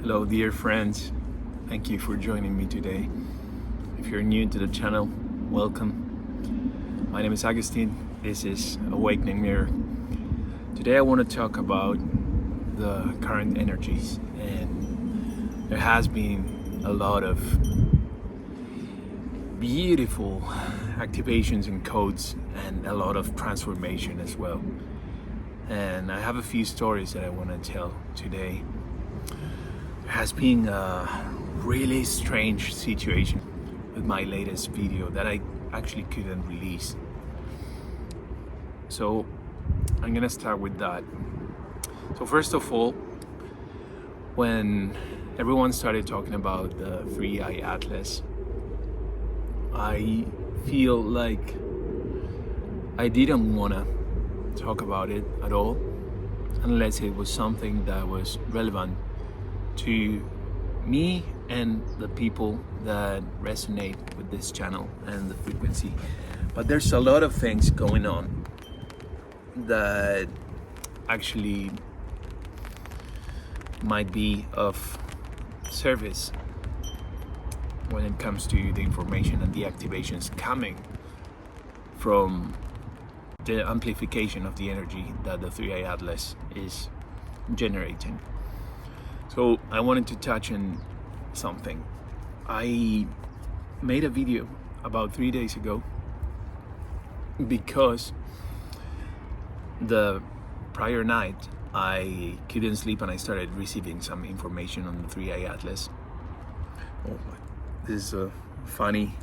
Hello dear friends, thank you for joining me today. If you're new to the channel, welcome. My name is Agustin, this is Awakening Mirror. Today I want to talk about the current energies, and there has been a lot of beautiful activations and codes and a lot of transformation as well. And I have a few stories that I want to tell today. There has been a really strange situation with my latest video that I actually couldn't release. So I'm gonna start with that. So first of all, when everyone started talking about the 3i Atlas, I feel like I didn't wanna talk about it at all unless it was something that was relevant to me and the people that resonate with this channel and the frequency. But there's a lot of things going on that actually might be of service when it comes to the information and the activations coming from the amplification of the energy that the 3i Atlas is generating. So I wanted to touch on something. I made a video about 3 days ago because the prior night I couldn't sleep and I started receiving some information on the 3i Atlas. Oh, this is funny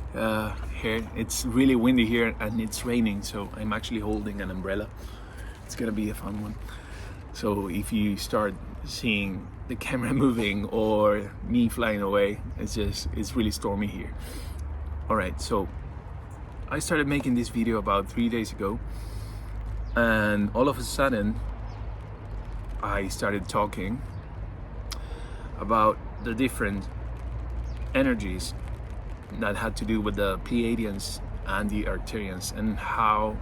here. It's really windy here and it's raining, so I'm actually holding an umbrella. It's gonna be a fun one. So if you start seeing the camera moving or me flying away, it's really stormy here. All right, so I started making this video about 3 days ago, and all of a sudden I started talking about the different energies that had to do with the Pleiadians and the Arcturians, and how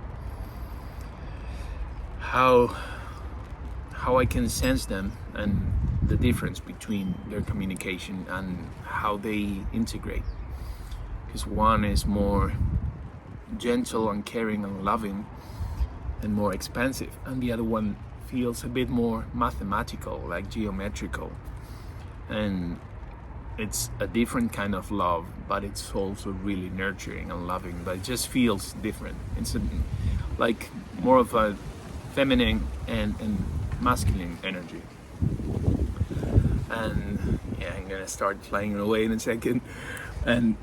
I can sense them and the difference between their communication and how they integrate. Because one is more gentle and caring and loving and more expansive, and the other one feels a bit more mathematical, like geometrical. And it's a different kind of love, but it's also really nurturing and loving, but it just feels different. It's like more of a feminine and masculine energy. And yeah, I'm gonna start flying away in a second. And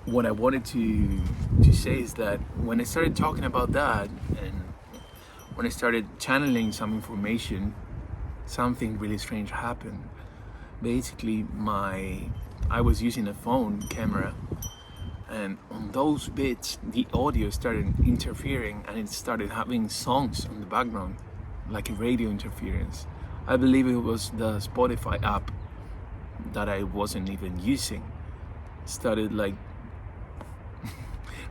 what I wanted to say is that when I started talking about that, and when I started channeling some information, something really strange happened. Basically, I was using a phone camera, and on those bits the audio started interfering, and it started having songs on the background, like a radio interference. I believe it was the Spotify app that I wasn't even using started like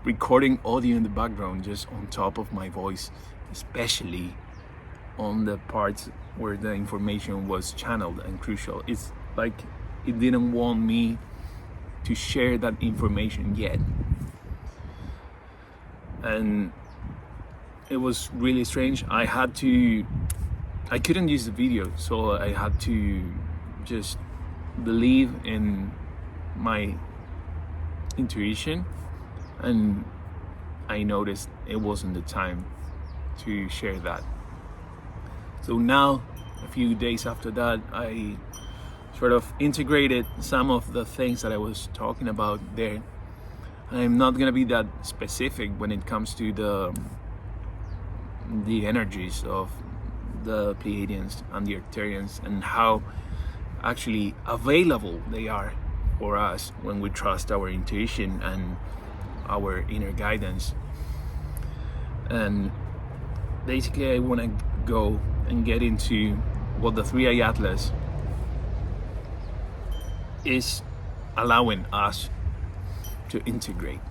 recording audio in the background just on top of my voice, especially on the parts where the information was channeled and crucial. It's like it didn't want me to share that information yet. And it was really strange. I couldn't use the video, so I had to just believe in my intuition, and I noticed it wasn't the time to share that. So now, a few days after that, I sort of integrated some of the things that I was talking about there. I'm not gonna be that specific when it comes to the energies of the Pleiadians and the Arcturians, and how actually available they are for us when we trust our intuition and our inner guidance. And basically I want to go and get into what the 3i Atlas is allowing us to integrate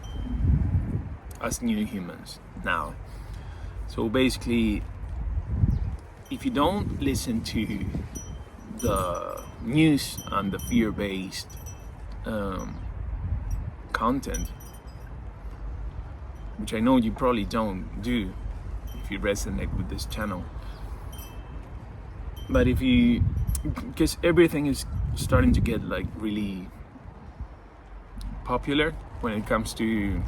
as new humans now. So basically, if you don't listen to the news and the fear-based content, which I know you probably don't do if you resonate with this channel. But if you, because everything is starting to get like really popular when it comes to,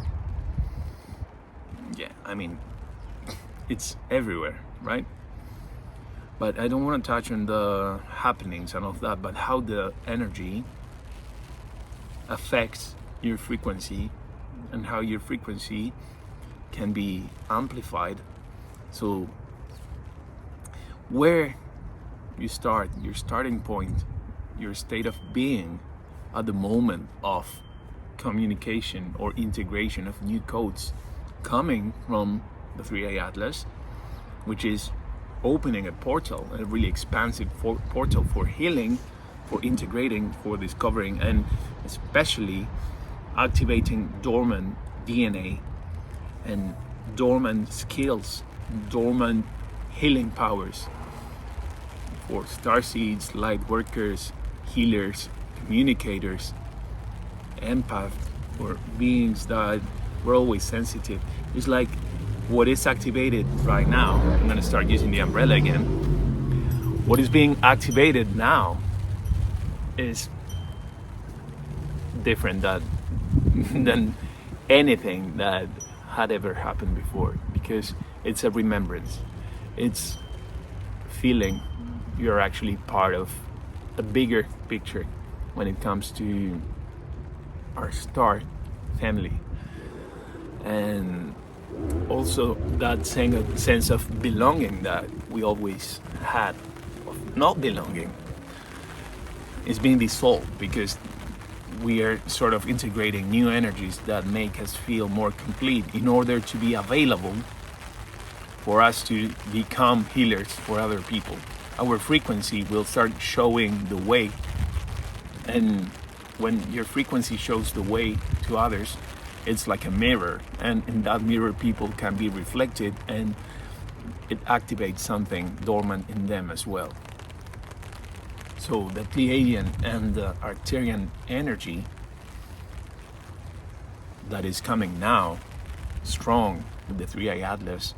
yeah, I mean, it's everywhere, right? But I don't want to touch on the happenings and all of that, but how the energy affects your frequency and how your frequency can be amplified. So where you start, your starting point, your state of being at the moment of communication or integration of new codes coming from the 3A Atlas, which is opening a portal, a really expansive portal for healing, for integrating, for discovering, and especially activating dormant DNA and dormant skills, dormant healing powers for starseeds, lightworkers, healers, communicators, empaths, or beings that were always sensitive. It's like what is activated right now. I'm going to start using the umbrella again. What is being activated now is different than anything that had ever happened before, because it's a remembrance. It's feeling you're actually part of a bigger picture when it comes to our star family, and also that sense of belonging that we always had, of not belonging, is being dissolved, because we are sort of integrating new energies that make us feel more complete in order to be available for us to become healers for other people. Our frequency will start showing the way, and when your frequency shows the way to others, it's like a mirror, and in that mirror people can be reflected, and it activates something dormant in them as well. So the Pleiadian and the Arcturian energy that is coming now strong with the 3A Atlas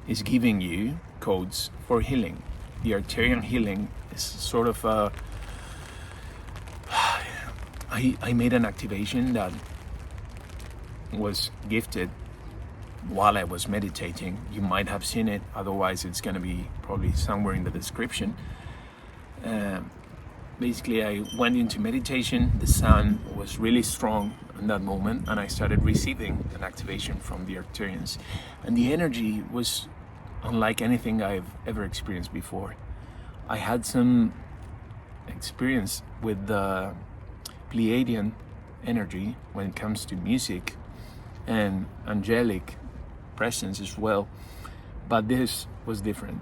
is giving you codes for healing. The Arcturian healing is sort of a, I made an activation that was gifted while I was meditating. You might have seen it, otherwise it's going to be probably somewhere in the description. Basically, I went into meditation. The sun was really strong in that moment, and I started receiving an activation from the Arcturians, and the energy was unlike anything I've ever experienced before. I had some experience with the Pleiadian energy when it comes to music and angelic presence as well, but this was different.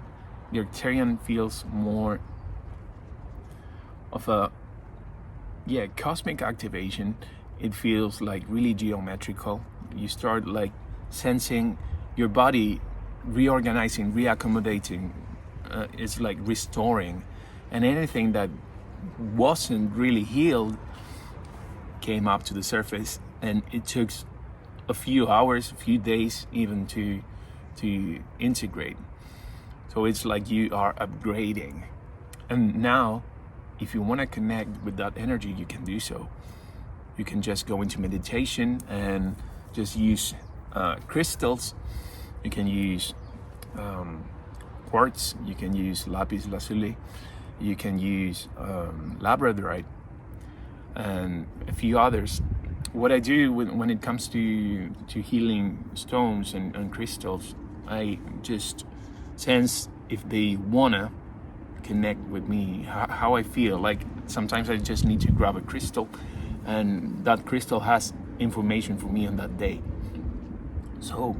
The Arcturian feels more of a cosmic activation. It feels like really geometrical. You start like sensing your body reorganizing, reaccommodating. It's like restoring, and anything that wasn't really healed came up to the surface, and it took a few hours, a few days even to integrate. So it's like you are upgrading, and now if you want to connect with that energy, you can do so. You can just go into meditation and just use crystals. You can use quartz, you can use lapis lazuli, you can use labradorite, and a few others. What I do when it comes to healing stones and crystals, I just sense if they wanna connect with me, how I feel. Like sometimes I just need to grab a crystal, and that crystal has information for me on that day. So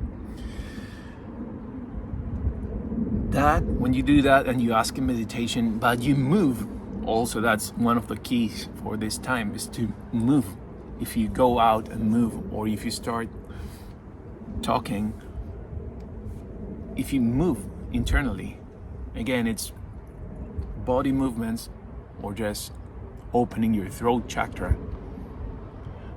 that when you do that and you ask in meditation, but you move also, that's one of the keys for this time, is to move. If you go out and move, or if you start talking, if you move internally, again, it's body movements, or just opening your throat chakra,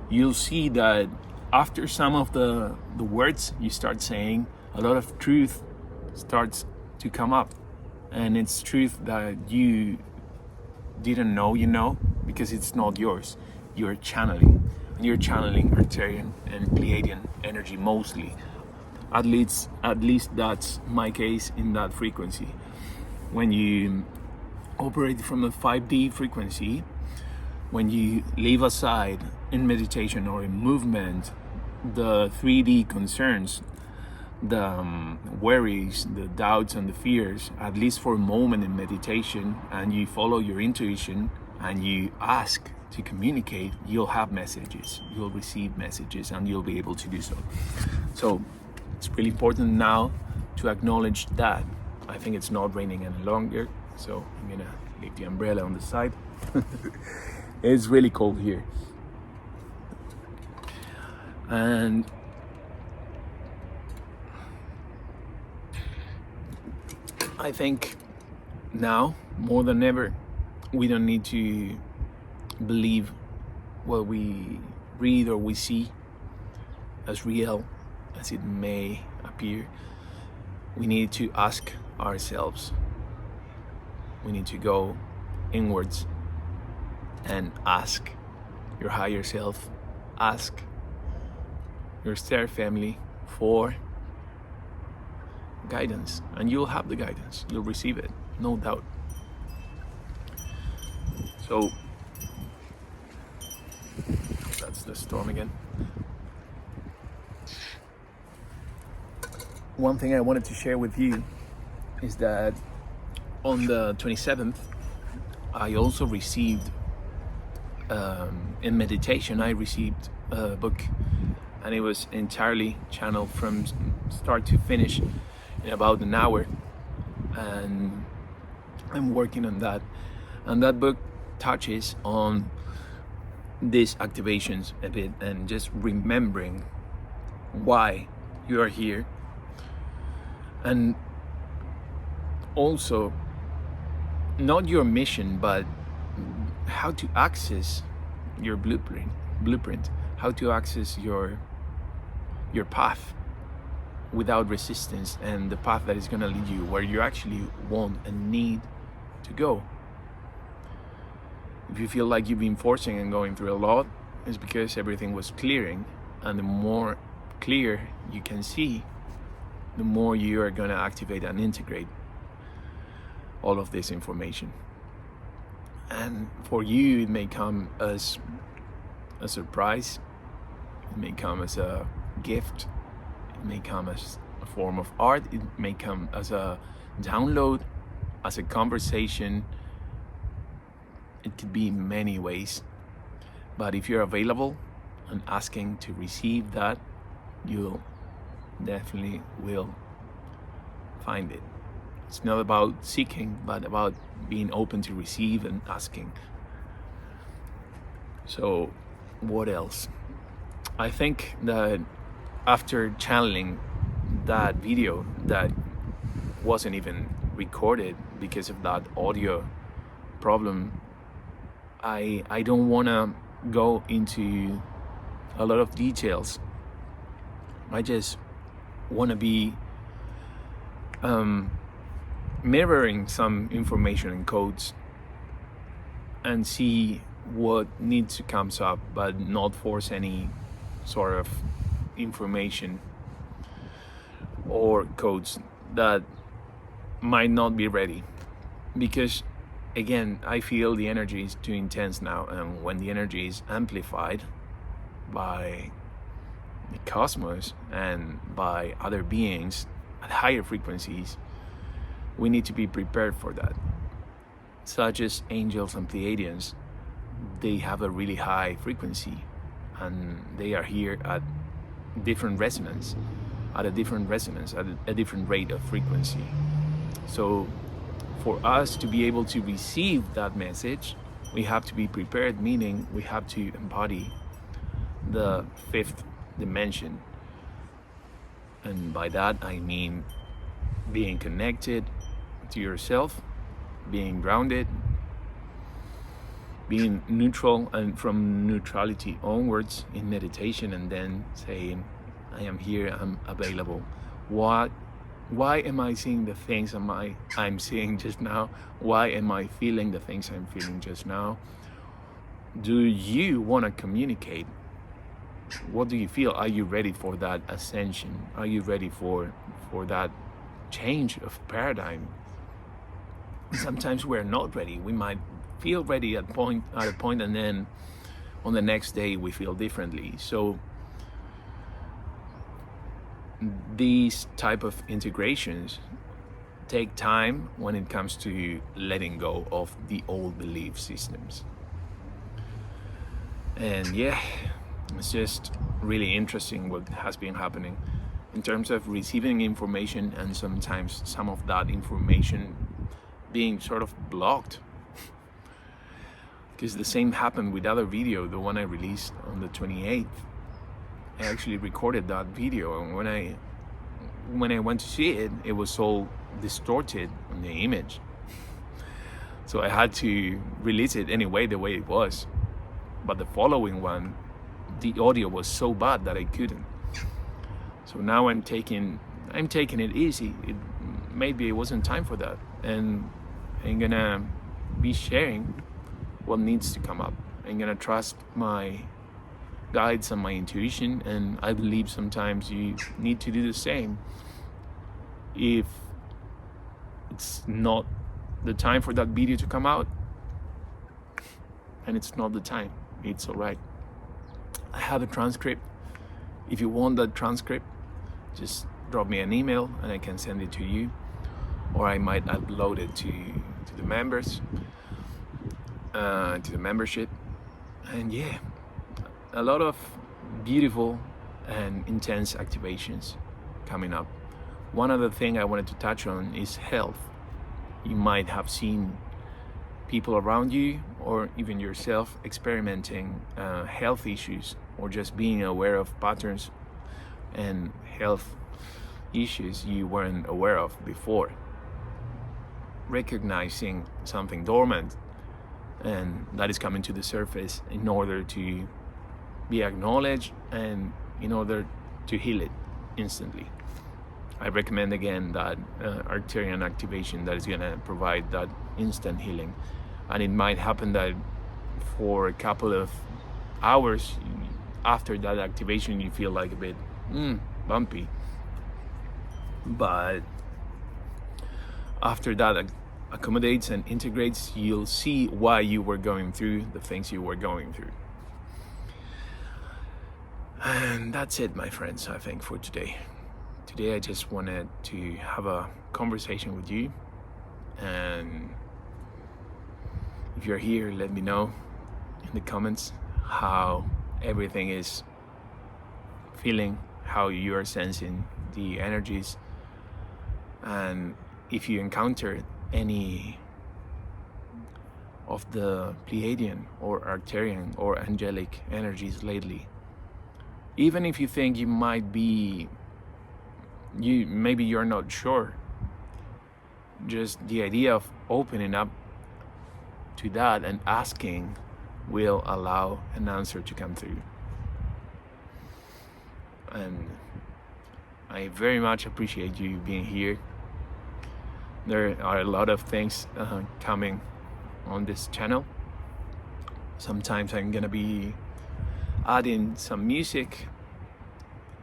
you'll see that after some of the words you start saying, a lot of truth starts to come up. And it's truth that you didn't know you know, because it's not yours. You're channeling. And you're channeling Arcturian and Pleiadian energy mostly. At least that's my case in that frequency. When you operate from a 5D frequency, when you leave aside in meditation or in movement the 3D concerns, the worries, the doubts and the fears, at least for a moment in meditation, and you follow your intuition and you ask to communicate, you'll have messages, you'll receive messages, and you'll be able to do so. So it's really important now to acknowledge that. I think it's not raining any longer, so I'm gonna leave the umbrella on the side. It's really cold here. And I think now, more than ever, we don't need to believe what we read or we see as real as it may appear. We need to ask ourselves. We need to go inwards and ask your higher self, ask your star family for guidance, and you'll have the guidance, you'll receive it, no doubt. So that's the storm again. One thing I wanted to share with you is that on the 27th I also received in meditation I received a book, and it was entirely channeled from start to finish in about an hour, and I'm working on that. And that book touches on these activations a bit, and just remembering why you are here, and also not your mission, but how to access your blueprint, how to access your path without resistance, and the path that is going to lead you where you actually want and need to go. If you feel like you've been forcing and going through a lot, it's because everything was clearing, and the more clear you can see, the more you are going to activate and integrate all of this information. And for you, it may come as a surprise, it may come as a gift, it may come as a form of art, it may come as a download, as a conversation. It could be in many ways. But if you're available and asking to receive that, you definitely will find it. It's not about seeking, but about being open to receive and asking. So what else? I think that after channeling that video that wasn't even recorded because of that audio problem, I don't want to go into a lot of details. I just want to be mirroring some information and codes and see what needs to come up, but not force any sort of information or codes that might not be ready. Because again, I feel the energy is too intense now, and when the energy is amplified by the cosmos and by other beings at higher frequencies, we need to be prepared for that. Such as angels and Pleiadians, they have a really high frequency, and they are here at different resonance, at a different rate of frequency. So for us to be able to receive that message, we have to be prepared, meaning we have to embody the fifth dimension. And by that I mean being connected to yourself, being grounded, being neutral, and from neutrality onwards in meditation, and then saying, I am here, I'm available. Why am I seeing the things I'm seeing just now? Why am I feeling the things I'm feeling just now? Do you want to communicate? What do you feel? Are you ready for that ascension? Are you ready for that change of paradigm? Sometimes we're not ready. We might feel ready at a point, and then on the next day we feel differently. So these type of integrations take time when it comes to letting go of the old belief systems. And yeah, it's just really interesting what has been happening in terms of receiving information, and sometimes some of that information being sort of blocked. Because the same happened with other video, the one I released on the 28th. I actually recorded that video, and when I went to see it, it was all distorted on the image. So I had to release it anyway, the way it was. But the following one, the audio was so bad that I couldn't. So now I'm taking it easy. Maybe it wasn't time for that, and I'm gonna be sharing what needs to come up. I'm gonna trust my guides and my intuition, and I believe sometimes you need to do the same. If it's not the time for that video to come out, and it's not the time, it's all right. I have a transcript. If you want that transcript, just drop me an email and I can send it to you, or I might upload it to the members, to the membership. And yeah, a lot of beautiful and intense activations coming up. One other thing I wanted to touch on is health. You might have seen people around you or even yourself experimenting health issues, or just being aware of patterns and health issues you weren't aware of before. Recognizing something dormant, and that is coming to the surface in order to be acknowledged and in order to heal it instantly. I recommend again that Arcturian activation that is going to provide that instant healing. And it might happen that for a couple of hours after that activation you feel like a bit bumpy, but after that accommodates and integrates, you'll see why you were going through the things you were going through. And that's it, my friends, I think, for today. Today I just wanted to have a conversation with you, and if you're here, let me know in the comments how everything is feeling, how you are sensing the energies, and if you encounter any of the Pleiadian or Arcturian or Angelic energies lately. Even if you think you might be, maybe you're not sure, just the idea of opening up to that and asking will allow an answer to come through. And I very much appreciate you being here. There are a lot of things coming on this channel. Sometimes I'm gonna be adding some music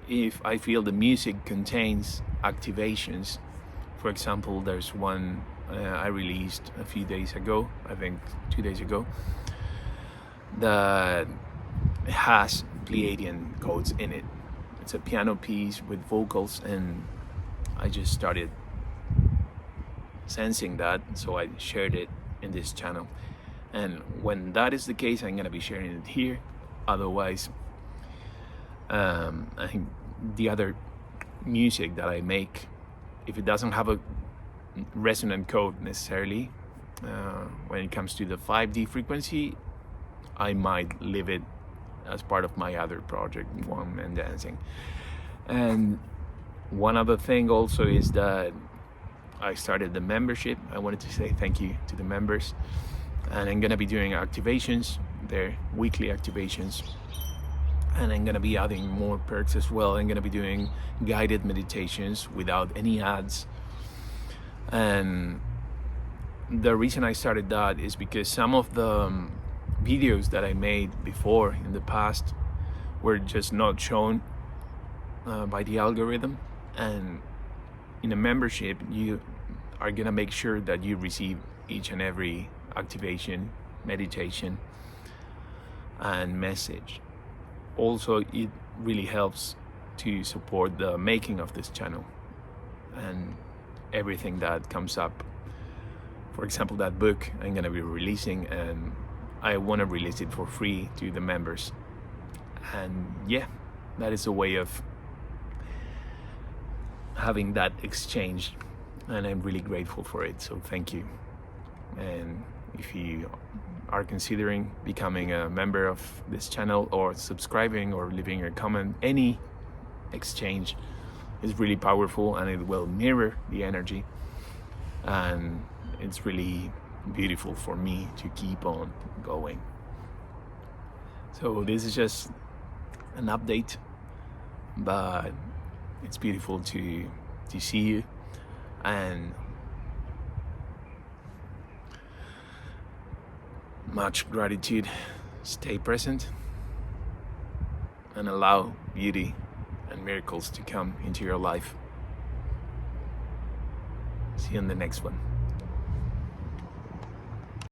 if I feel the music contains activations. For example, there's one I released a few days ago, I think 2 days ago, that has Pleiadian codes in it. It's a piano piece with vocals, and I just started sensing that, so I shared it in this channel. And when that is the case, I'm gonna be sharing it here. Otherwise, I think the other music that I make, if it doesn't have a resonant code necessarily, when it comes to the 5D frequency, I might leave it as part of my other project, Warm and Dancing. And one other thing also is that I started the membership. I wanted to say thank you to the members. And I'm gonna be doing activations there, weekly activations, and I'm gonna be adding more perks as well. I'm gonna be doing guided meditations without any ads. And the reason I started that is because some of the videos that I made before in the past were just not shown by the algorithm, and in a membership you are gonna make sure that you receive each and every activation, meditation, and message. Also, it really helps to support the making of this channel and everything that comes up. For example, that book I'm gonna be releasing, and I want to release it for free to the members. And yeah, that is a way of having that exchange, and I'm really grateful for it, so thank you. And if you are considering becoming a member of this channel, or subscribing, or leaving a comment, any exchange is really powerful, and it will mirror the energy, and it's really beautiful for me to keep on going. So this is just an update, but it's beautiful to see you, and much gratitude. Stay present and allow beauty and miracles to come into your life. See you in the next one.